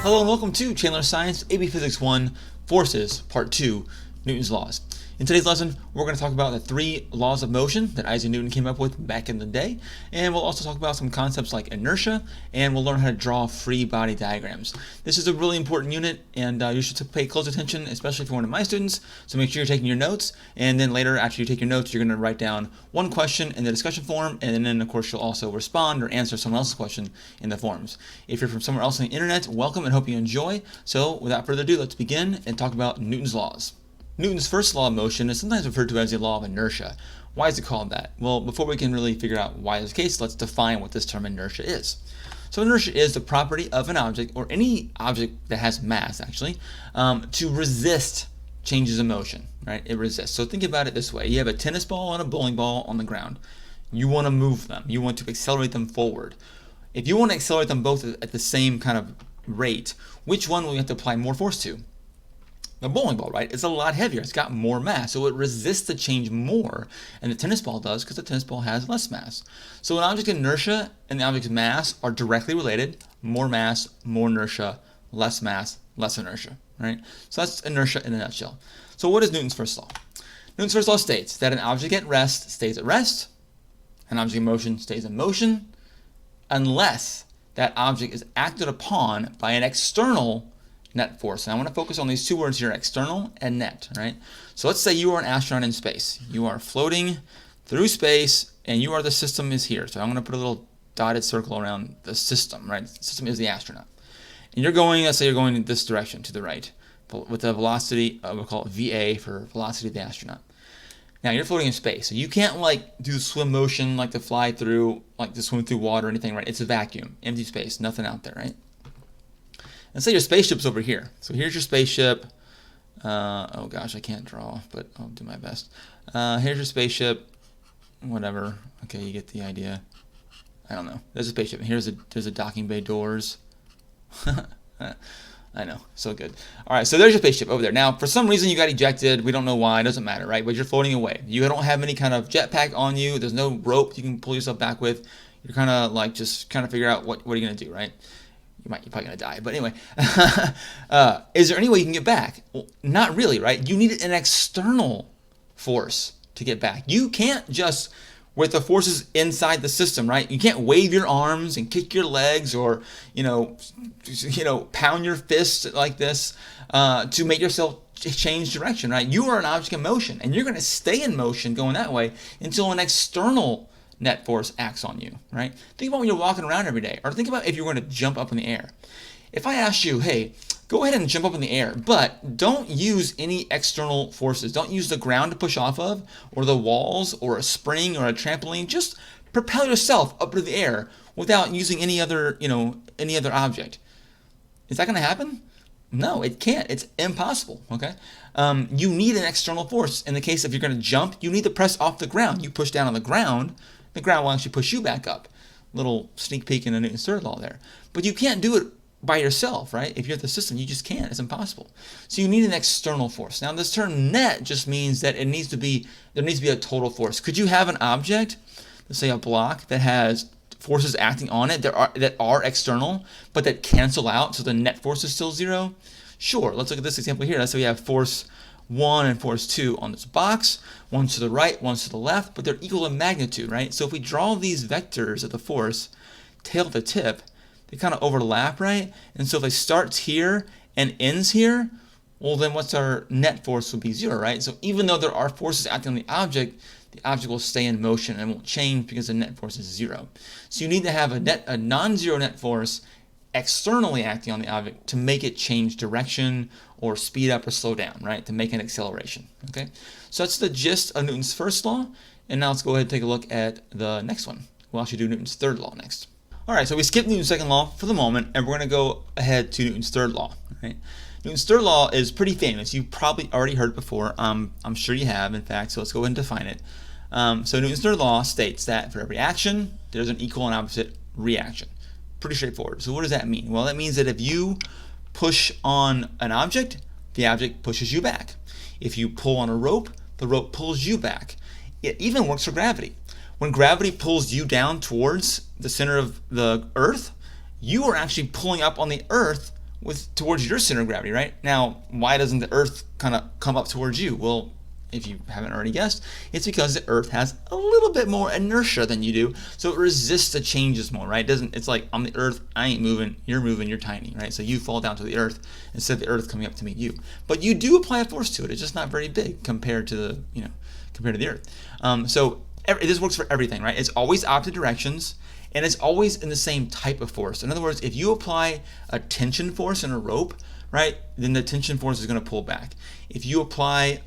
Hello and welcome to Chandler Science AB Physics 1 Forces Part 2 Newton's Laws. In today's lesson, we're going to talk about the 3 laws of motion that Isaac Newton came up with back in the day, and we'll also talk about some concepts like inertia, and we'll learn how to draw free body diagrams. This is a really important unit, and you should pay close attention, especially if you're one of my students, so make sure you're taking your notes, and then later, after you take your notes, you're going to write down one question in the discussion forum, and then, of course, you'll also respond or answer someone else's question in the forums. If you're from somewhere else on the internet, welcome and hope you enjoy. So, without further ado, let's begin and talk about Newton's laws. Newton's first law of motion is sometimes referred to as the law of inertia. Why is it called that? Well, before we can really figure out why this is the case, let's define what this term inertia is. So inertia is the property of an object, or any object that has mass actually, to resist changes in motion, right? It resists. So think about it this way. You have a tennis ball and a bowling ball on the ground. You want to move them. You want to accelerate them forward. If you want to accelerate them both at the same kind of rate, which one will you have to apply more force to? The bowling ball, right? It's a lot heavier. It's got more mass, so it resists the change more, and the tennis ball does because the tennis ball has less mass. So an object's inertia and the object's mass are directly related. More mass, more inertia, less mass, less inertia, right? So that's inertia in a nutshell. So what is Newton's first law? Newton's first law states that an object at rest stays at rest, an object in motion stays in motion, unless that object is acted upon by an external net force. And I want to focus on these two words here, external and net, right? So let's say you are an astronaut in space. You are floating through space and the system is here. So I'm going to put a little dotted circle around the system, right? The system is the astronaut. And you're going, let's say you're going in this direction to the right with the velocity, we'll call it VA for velocity of the astronaut. Now you're floating in space. So you can't like do swim motion like to fly through, like to swim through water or anything, right? It's a vacuum, empty space, nothing out there, right? And say your spaceship's over here. So here's your spaceship. Oh gosh, I can't draw, but I'll do my best. Here's your spaceship. Whatever. Okay, you get the idea. I don't know. There's a spaceship. And there's a docking bay doors. I know, so good. All right, so there's your spaceship over there. Now, for some reason, you got ejected. We don't know why. It doesn't matter, right? But you're floating away. You don't have any kind of jetpack on you. There's no rope you can pull yourself back with. You're kind of like just kind of figure out what are you gonna do, right? You're probably going to die. But anyway, is there any way you can get back? Well, not really, right? You need an external force to get back. You can't just, with the forces inside the system, right? You can't wave your arms and kick your legs or, pound your fist like this to make yourself change direction, right? You are an object in motion, and you're going to stay in motion going that way until an external net force acts on you, right? Think about when you're walking around every day, or think about if you're going to jump up in the air. If I asked you, hey, go ahead and jump up in the air, but don't use any external forces. Don't use the ground to push off of, or the walls, or a spring, or a trampoline. Just propel yourself up into the air without using any other object. Is that going to happen? No, it can't. It's impossible, okay? You need an external force. In the case if you're going to jump, you need to press off the ground. You push down on the ground will actually push you back up. Little sneak peek into Newton's third law there. But you can't do it by yourself, right? If you're the system, you just can't. It's impossible. So you need an external force. Now, this term net just means that there needs to be a total force. Could you have an object, let's say a block, that has forces acting on it that are external, but that cancel out, so the net force is still zero? Sure. Let's look at this example here. Let's say we have force 1 and force 2 on this box. One's to the right, one's to the left, but they're equal in magnitude, right? So if we draw these vectors of the force, tail to tip, they kind of overlap, right? And so if it starts here and ends here, well, then what's our net force will be 0, right? So even though there are forces acting on the object will stay in motion and won't change because the net force is 0. So you need to have a non-zero net force externally acting on the object to make it change direction or speed up or slow down, right? To make an acceleration, okay? So that's the gist of Newton's first law. And now let's go ahead and take a look at the next one. We'll actually do Newton's third law next. All right, so we skipped Newton's second law for the moment, and we're going to go ahead to Newton's third law, right? Newton's third law is pretty famous. You've probably already heard it before. I'm sure you have, in fact, so let's go ahead and define it. So Newton's third law states that for every action, there's an equal and opposite reaction. Pretty straightforward. So what does that mean? Well, that means that if you push on an object, the object pushes you back. If you pull on a rope, the rope pulls you back. It even works for gravity. When gravity pulls you down towards the center of the Earth, you are actually pulling up on the Earth towards your center of gravity, right? Now, why doesn't the Earth kind of come up towards you? Well, if you haven't already guessed, it's because the Earth has a little bit more inertia than you do, so it resists the changes more, right? It's like on the Earth, I ain't moving, you're tiny, right? So you fall down to the Earth instead of the Earth coming up to meet you. But you do apply a force to it. It's just not very big compared to the Earth. This works for everything, right? It's always opposite directions, and it's always in the same type of force. In other words, if you apply a tension force in a rope, right, then the tension force is going to pull back. If you apply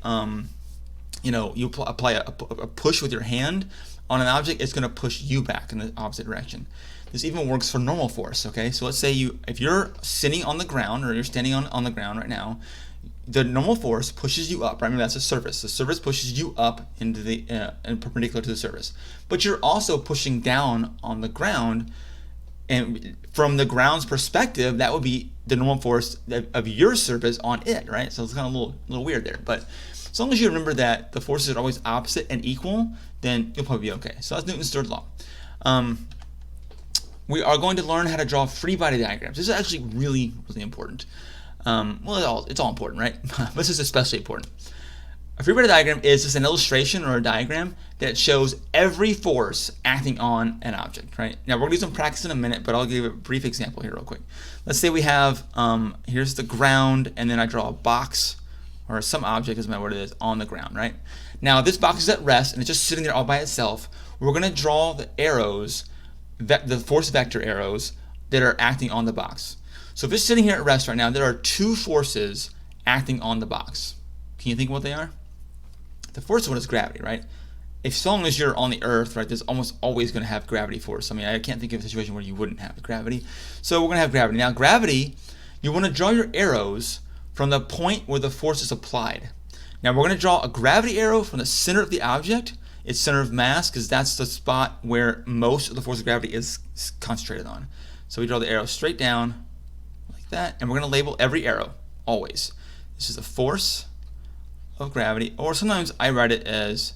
apply a push with your hand on an object, it's going to push you back in the opposite direction. This even works for normal force, okay? So let's say if you're sitting on the ground, or you're standing on the ground right now, the normal force pushes you up, right? Remember, that's a surface. The surface pushes you up into the and perpendicular to the surface. But you're also pushing down on the ground, and from the ground's perspective, that would be the normal force of your surface on it, right? So it's kind of a little weird there, but as long as you remember that the forces are always opposite and equal, then you'll probably be okay. So that's Newton's third law. We are going to learn how to draw free body diagrams. This is actually really, really important. It's all important, right? But this is especially important. A free body diagram is just an illustration or a diagram that shows every force acting on an object, right? Now, we're going to do some practice in a minute, but I'll give a brief example here real quick. Let's say we have, here's the ground, and then I draw a box, or some object, doesn't matter what it is, on the ground, right? Now, this box is at rest, and it's just sitting there all by itself. We're going to draw the arrows, the force vector arrows, that are acting on the box. So if it's sitting here at rest right now, there are two forces acting on the box. Can you think of what they are? The first one is gravity, right? As long as you're on the Earth, right, there's almost always going to have gravity force. I mean, I can't think of a situation where you wouldn't have gravity. So we're going to have gravity. Now, gravity, you want to draw your arrows from the point where the force is applied. Now, we're going to draw a gravity arrow from the center of the object, its center of mass, because that's the spot where most of the force of gravity is concentrated on. So we draw the arrow straight down like that, and we're going to label every arrow, always. This is the force of gravity, or sometimes I write it as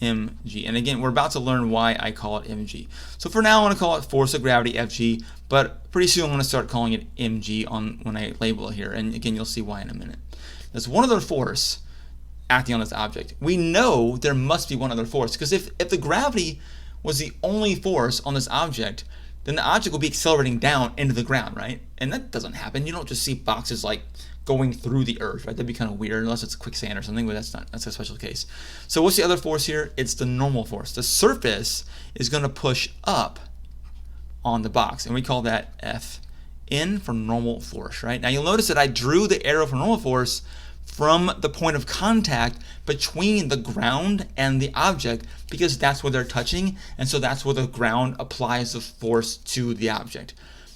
mg. And again, we're about to learn why I call it mg. So for now, I want to call it force of gravity, Fg, but pretty soon I'm going to start calling it mg when I label it here. And again, you'll see why in a minute. There's one other force acting on this object. We know there must be one other force, because if the gravity was the only force on this object, then the object will be accelerating down into the ground, right? And that doesn't happen. You don't just see boxes like going through the Earth, right? That'd be kind of weird, unless it's quicksand or something, but that's a special case. So what's the other force here? It's the normal force. The surface is going to push up on the box, and we call that Fn for normal force, right? Now you'll notice that I drew the arrow for normal force from the point of contact between the ground and the object, because that's where they're touching, and so that's where the ground applies the force to the object.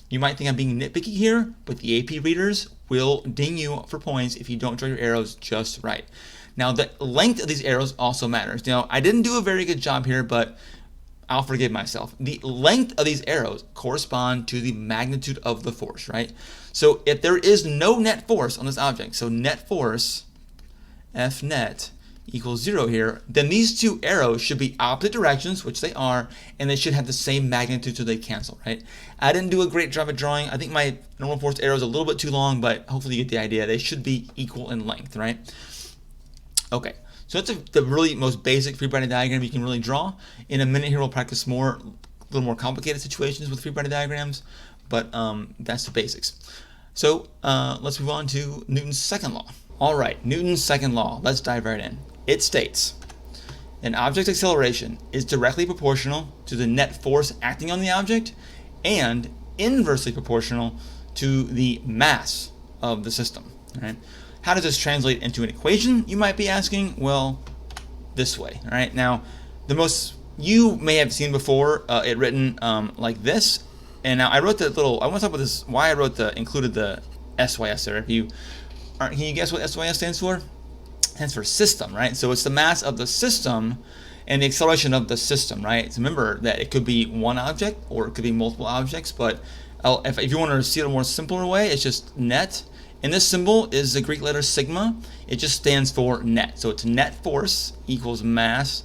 You might think I'm being nitpicky here, but the AP readers will ding you for points if you don't draw your arrows just right. Now, the length of these arrows also matters. Now, I didn't do a very good job here, but I'll forgive myself. The length of these arrows correspond to the magnitude of the force, right? So if there is no net force on this object, so net force, F net, equals 0 here, then these two arrows should be opposite directions, which they are, and they should have the same magnitude so they cancel, right? I didn't do a great job at drawing. I think my normal force arrow is a little bit too long, but hopefully you get the idea. They should be equal in length, right? Okay, so that's the really most basic free body diagram you can really draw. In a minute here, we'll practice a little more complicated situations with free body diagrams, but that's the basics. So let's move on to Newton's second law. All right, Newton's second law. Let's dive right in. It states, an object's acceleration is directly proportional to the net force acting on the object and inversely proportional to the mass of the system. All right? How does this translate into an equation, you might be asking? Well, this way. All right? Now, you may have seen before it written like this. And now I wrote I want to talk about this, why I included the SYS there. Can you guess what SYS stands for? Stands for system, right? So it's the mass of the system and the acceleration of the system, right? So remember that it could be one object or it could be multiple objects, but if you want to see it in a more simpler way, it's just net. And this symbol is the Greek letter sigma. It just stands for net. So it's net force equals mass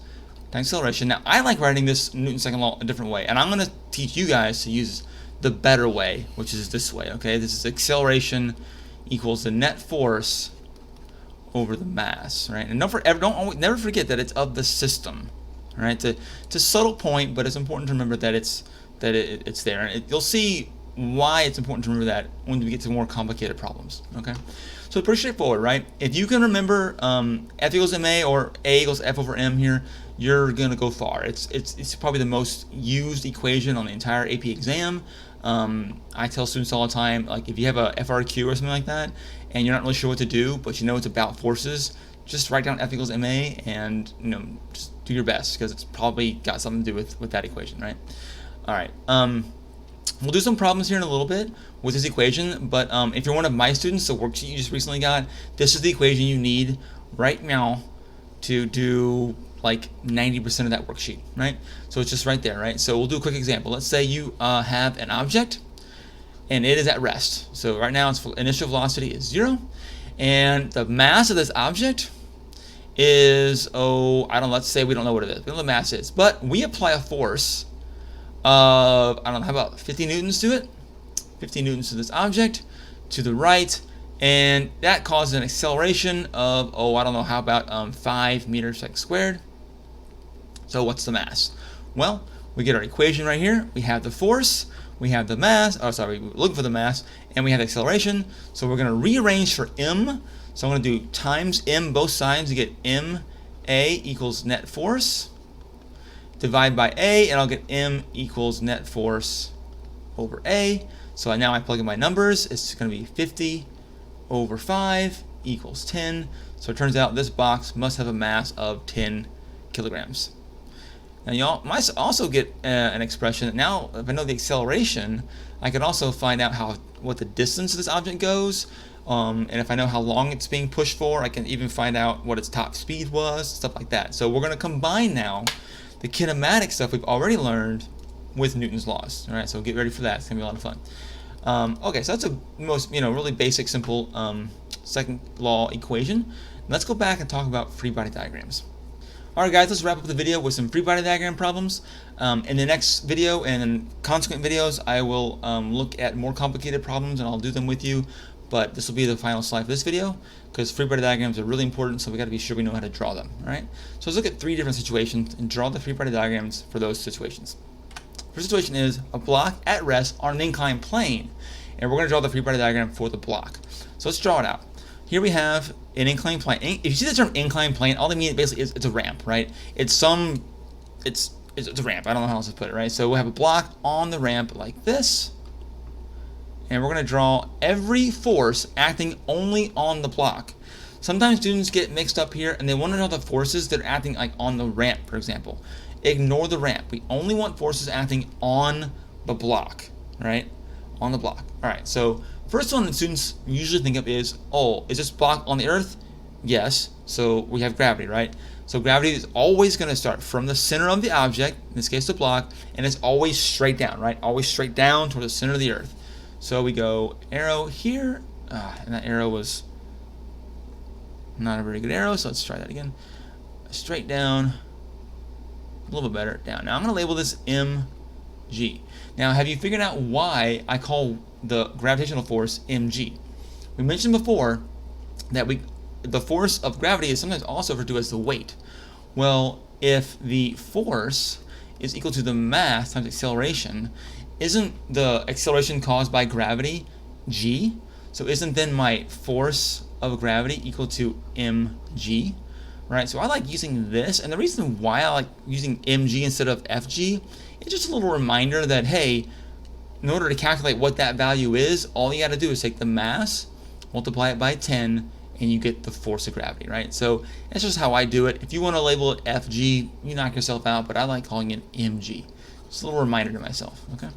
times acceleration. Now I like writing this Newton's second law a different way, and I'm going to teach you guys to use the better way, which is this way. Okay, this is acceleration equals the net force over the mass, right? And never forget that it's of the system, right? It's a subtle point, but it's important to remember that it's there. And you'll see why it's important to remember that when we get to more complicated problems. Okay, so it's pretty straightforward, right? If you can remember F equals ma or A equals F over m here, you're gonna go far. It's probably the most used equation on the entire AP exam. I tell students all the time, like if you have a FRQ or something like that, and you're not really sure what to do, but you know it's about forces, just write down F equals ma and just do your best, because it's probably got something to do with that equation, right? All right. We'll do some problems here in a little bit with this equation, but if you're one of my students, the worksheet you just recently got, this is the equation you need right now to do like 90% of that worksheet, right? So it's just right there, right? So we'll do a quick example. Let's say you have an object and it is at rest. So right now its initial velocity is 0, and the mass of this object is, let's say we don't know what it is. We don't know what the mass is, but we apply a force of, how about 50 newtons to it? 50 newtons to this object to the right, and that causes an acceleration of, how about 5 meters per second squared. So what's the mass? Well, we get our equation right here. We have the force, we have the mass, we're looking for the mass, and we have the acceleration. So we're going to rearrange for m. So I'm going to do times m both sides to get ma equals net force. Divide by a, and I'll get m equals net force over a. So now I plug in my numbers. It's going to be 50 over 5 equals 10. So it turns out this box must have a mass of 10 kilograms. Now y'all might also get an expression that now, if I know the acceleration, I can also find out what the distance of this object goes. And if I know how long it's being pushed for, I can even find out what its top speed was, stuff like that. So we're going to combine now the kinematic stuff we've already learned with Newton's laws. All right, so get ready for that. It's gonna be a lot of fun. Okay, so that's a most really basic, simple second law equation. Let's go back and talk about free body diagrams. All right, guys, let's wrap up the video with some free body diagram problems. In the next video and in consequent videos, I will look at more complicated problems and I'll do them with you. But this will be the final slide for this video, because free body diagrams are really important, so we got to be sure we know how to draw them. All right. So let's look at 3 different situations and draw the free body diagrams for those situations. First situation is a block at rest on an inclined plane, and we're going to draw the free body diagram for the block. So let's draw it out. Here we have an inclined plane. If you see the term inclined plane, all they mean basically is it's a ramp, right? It's a ramp. I don't know how else to put it, right? So we'll have a block on the ramp like this. And we're going to draw every force acting only on the block. Sometimes students get mixed up here and they want to know the forces that are acting like on the ramp, for example. Ignore the ramp. We only want forces acting on the block, right? On the block. All right, so first one that students usually think of is, is this block on the earth? Yes, so we have gravity, right? So gravity is always going to start from the center of the object, in this case the block, and it's always straight down, right? Always straight down toward the center of the earth. So we go arrow here, and that arrow was not a very good arrow, so let's try that again. Straight down, a little bit better, down. Now I'm going to label this mg. Now, have you figured out why I call the gravitational force mg? We mentioned before that the force of gravity is sometimes also referred to as the weight. Well, if the force is equal to the mass times acceleration, isn't the acceleration caused by gravity g? So isn't then my force of gravity equal to mg? Right? So I like using this, and the reason why I like using mg instead of fg is just a little reminder that, hey, in order to calculate what that value is, all you got to do is take the mass, multiply it by 10, and you get the force of gravity, right? So that's just how I do it. If you want to label it fg, you knock yourself out, but I like calling it mg. Just a little reminder to myself, okay?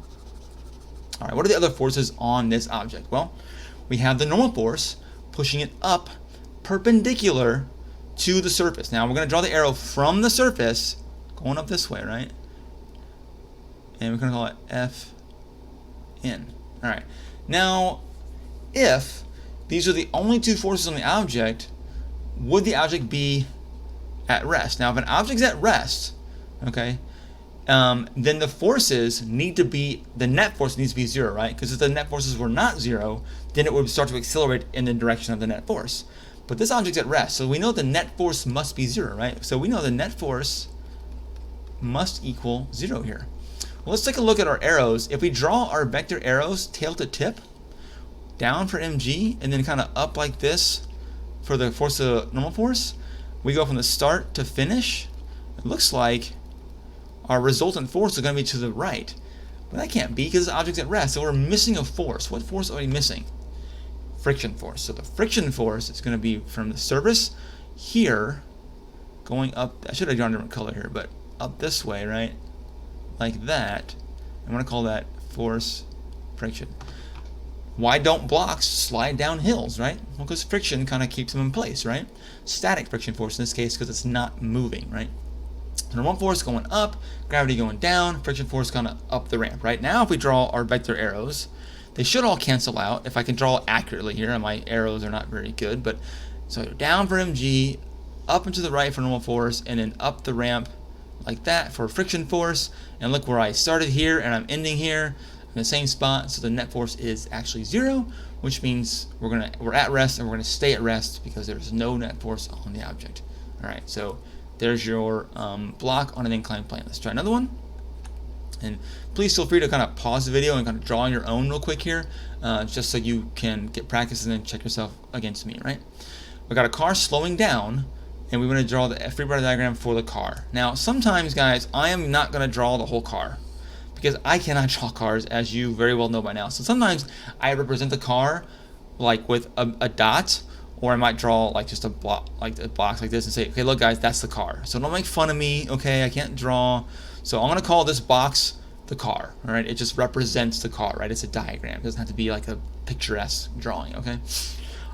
All right, what are the other forces on this object? Well, we have the normal force pushing it up perpendicular to the surface. Now we're going to draw the arrow from the surface going up this way, right? And we're going to call it Fn. All right. Now, if these are the only 2 forces on the object, would the object be at rest? Now, if an object's at rest, okay, then the forces need to be, the net force needs to be 0, right? Because if the net forces were not 0, then it would start to accelerate in the direction of the net force. But this object's at rest, so we know the net force must be 0, right? So we know the net force must equal 0 here. Well, let's take a look at our arrows. If we draw our vector arrows tail to tip, down for mg, and then kind of up like this for the force of normal force, we go from the start to finish. It looks like our resultant force is going to be to the right. But that can't be because the object's at rest, so we're missing a force. What force are we missing? Friction force. So the friction force is going to be from the surface here, going up. I should have drawn a different color here, but up this way, right? Like that. I'm going to call that force friction. Why don't blocks slide down hills, right? Well, because friction kind of keeps them in place, right? Static friction force in this case because it's not moving, right? Normal force going up, gravity going down, friction force kind of up the ramp, right? Now if we draw our vector arrows, they should all cancel out. If I can draw accurately here, and my arrows are not very good, but so down for mg, up and to the right for normal force, and then up the ramp like that for friction force. And look where I started here and I'm ending here in the same spot, so the net force is actually 0, which means we're at rest, and we're gonna stay at rest because there's no net force on the object. All right, so there's your block on an inclined plane. Let's try another one. And please feel free to kind of pause the video and kind of draw on your own real quick here, just so you can get practice and then check yourself against me, right? We got a car slowing down, and we want to draw the free body diagram for the car. Now, sometimes, guys, I am not going to draw the whole car because I cannot draw cars, as you very well know by now. So sometimes I represent the car like with a dot, or I might draw like just a block, like a box like this, and say, okay, look, guys, that's the car. So don't make fun of me, okay? I can't draw. So I'm going to call this box the car, all right? It just represents the car, right? It's a diagram. It doesn't have to be like a picturesque drawing, okay?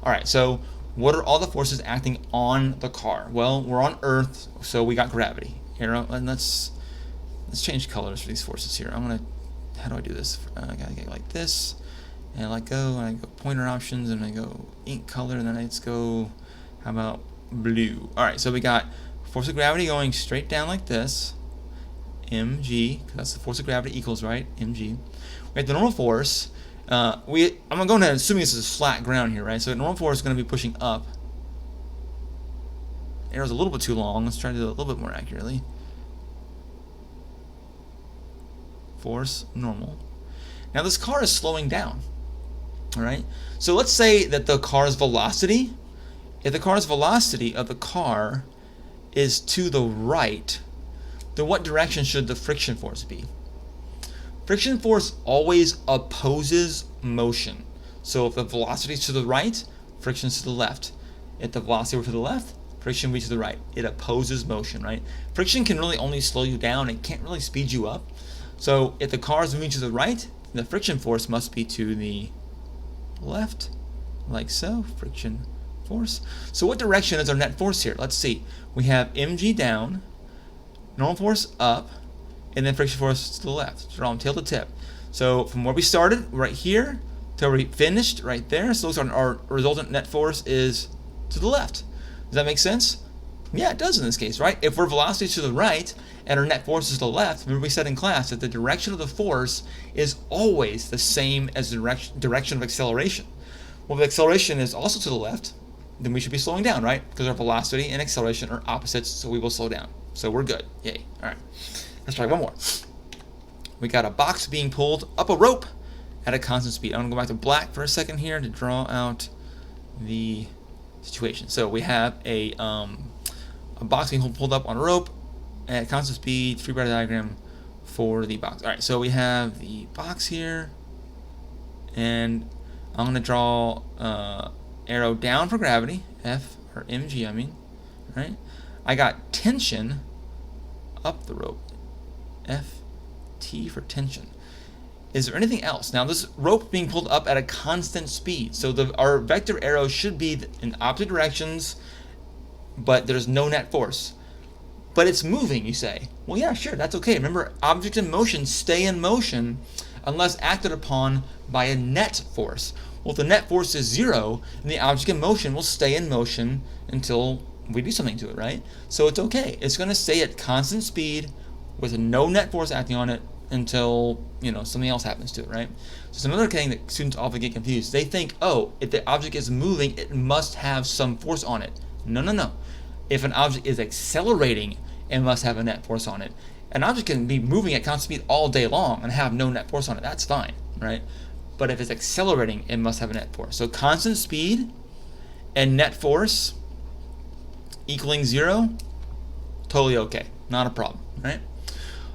All right, so what are all the forces acting on the car? Well, we're on Earth, so we got gravity. Here, and let's change colors for these forces here. I'm gonna, how do I do this? I gotta get like this, and I go pointer options, and I go ink color, and then let's go, how about blue? All right, so we got force of gravity going straight down like this, mg, because that's the force of gravity equals, right, mg. We have the normal force. I'm gonna go ahead, assuming this is flat ground here, right? So normal force is gonna be pushing up. Arrow's a little bit too long. Let's try to do it a little bit more accurately. Force normal. Now this car is slowing down. All right. So let's say that the car's velocity, if the car's velocity of the car is to the right, then what direction should the friction force be? Friction force always opposes motion. So if the velocity is to the right, friction is to the left. If the velocity were to the left, friction would be to the right. It opposes motion, right? Friction can really only slow you down. It can't really speed you up. So if the car is moving to the right, the friction force must be to the left, like so, friction force. So what direction is our net force here? Let's see. We have mg down, normal force up, and then friction force to the left. Draw them tail to tip. So from where we started, right here, till we finished, right there. So it looks like our resultant net force is to the left. Does that make sense? Yeah, it does in this case, right? If our velocity is to the right and our net force is to the left, remember we said in class that the direction of the force is always the same as the direction of acceleration. Well, if acceleration is also to the left, then we should be slowing down, right? Because our velocity and acceleration are opposites, so we will slow down. So we're good. Yay. All right. Let's try one more. We got a box being pulled up a rope at a constant speed. I'm going to go back to black for a second here to draw out the situation. So we have a box being pulled up on a rope at constant speed, free body diagram for the box. All right, so we have the box here, and I'm going to draw arrow down for gravity, F, or mg, I mean, right? I got tension up the rope, F, T for tension. Is there anything else? Now this rope being pulled up at a constant speed, so our vector arrows should be in opposite directions, but there's no net force. But it's moving, you say. Well, yeah, sure, that's okay. Remember, objects in motion stay in motion unless acted upon by a net force. Well, if the net force is 0, then the object in motion will stay in motion until we do something to it, right? So it's okay. It's going to stay at constant speed with no net force acting on it until something else happens to it, right? So it's another thing that students often get confused. They think, oh, if the object is moving, it must have some force on it. No. If an object is accelerating, it must have a net force on it. An object can be moving at constant speed all day long and have no net force on it. That's fine, right? But if it's accelerating, it must have a net force. So constant speed and net force equaling 0, totally okay. Not a problem, right?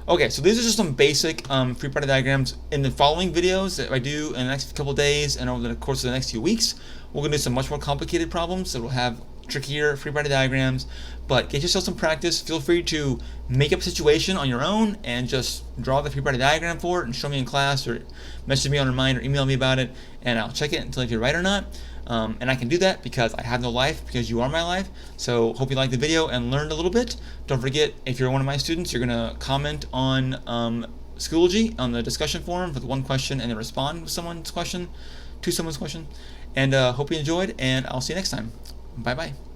Okay, so these are just some basic free body diagrams. In the following videos that I do in the next couple days and over the course of the next few weeks, we're going to do some much more complicated problems that will have trickier free body diagrams. But get yourself some practice. Feel free to make up a situation on your own and just draw the free body diagram for it and show me in class, or message me on Remind or email me about it, and I'll check it and tell you if you're right or not. And I can do that because I have no life, because you are my life. So hope you liked the video and learned a little bit. Don't forget, if you're one of my students, you're going to comment on Schoology on the discussion forum with one question and then respond to someone's question. And hope you enjoyed, and I'll see you next time. Bye-bye.